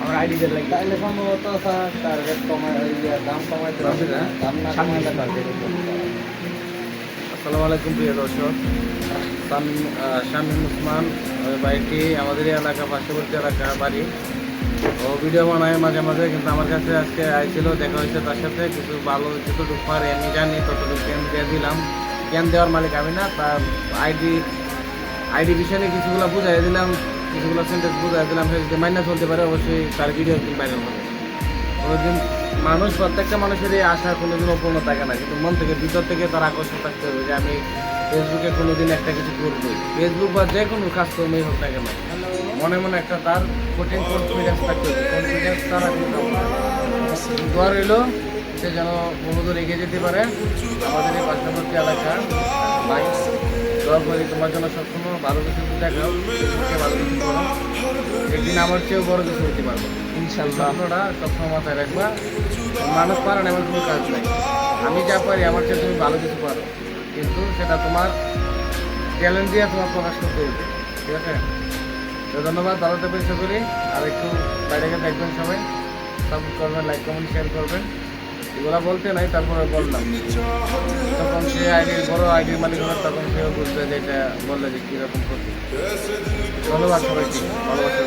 আমার আইডিদের লাগে। তাহলে সম্ভবত স্যার টার্গেট কমায় দাম কমাইতে পারবে না, দাম না কমাইলে টার্গেট। আসসালামু আলাইকুম প্রিয় দর্শক, শামীম উসমান ওই বাড়িটি আমাদের এলাকা, পার্শ্ববর্তী এলাকা বাড়ি। ও ভিডিও বানায় মাঝে মাঝে, কিন্তু আমার কাছে আজকে আইছিল, দেখা হয়েছে তার সাথে। কিছু ভালো যতটুকু পারে আমি জানি ততটুকু জ্ঞান দিয়ে দিলাম। জ্ঞান দেওয়ার মালিক আমি না, তার আইডি বিষয় নিয়ে কিছুগুলো বুঝাই দিলাম, কিছুগুলো সেন্টেন্স বুঝাই দিলাম। সে যদি মাইনা চলতে পারে অবশ্যই তার ভিডিও একদিন ভাইরাল হবে। কোনোদিন মানুষ, প্রত্যেকটা মানুষেরই আশা কোনোদিন অপূর্ণ থাকে না, কিন্তু মন থেকে ভিতর থেকে তার আকর্ষণ থাকতে হবে যে আমি ফেসবুকে কোনোদিন একটা কিছু করবই। ফেসবুক বা যে কোনো কাজ কর্মই হোক না কেন, মনে মনে একটা তার কঠিন কনফিডেন্স থাকতে হবে। কনফিডেন্স তারা দোয়া রইল সে যেন বহুদূর এগিয়ে যেতে পারে। আমাদের এই পার্শ্ববর্তী এলাকা ভাই, দোয়া করি তোমার জন্য সবসময় ভালো কিছু দেখাও, ফেসবুকে ভালো কিছু করো, একদিন আমার চেয়েও বড় কিছু হতে পারবো ইনশাল্লাহ। আপনারা সবসময় মাথায় রাখবা, মানুষ পারে না এমন কোনো কাজ নাই। আমি যা পারি আমার চেয়ে তুমি ভালো কিছু পারো, কিন্তু সেটা তোমার ট্যালেন্ট দিয়ে তোমার প্রকাশ করতে হবে, ঠিক আছে? তো ধন্যবাদ, ভালো থাকবেন সকলেই। আর একটু বাইরে গিয়ে দেখবেন সবাই, সাপোর্ট করবেন, লাইক কমেন্ট শেয়ার করবেন। এগুলো বলতে নাই, তারপরে বললাম। তখন সে আইডির বড় আইডির মালিক হলো, তখন সেও বুঝবে যে এটা বললে যে কীরকম করতে। ধন্যবাদ সবাইকে, ভালোবাসা।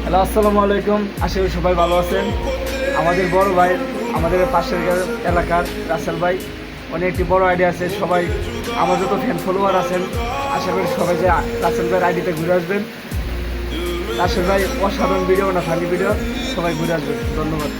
হ্যালো, আসসালামু আলাইকুম। আশা করি সবাই ভালো আছেন। আমাদের বড় ভাই, আমাদের পাশের এলাকার রাসেল ভাই, উনি একটি বড় আইডি আছে। সবাই আমার যত ফ্যান ফলোয়ার আছেন, আশা করি সবাই যে রাসেল ভাইয়ের আইডিতে ঘুরে আসবেন। রাসেল ভাই অসাধারণ ভিডিও না, ফানি ভিডিও, সবাই ঘুরে আসবেন। ধন্যবাদ।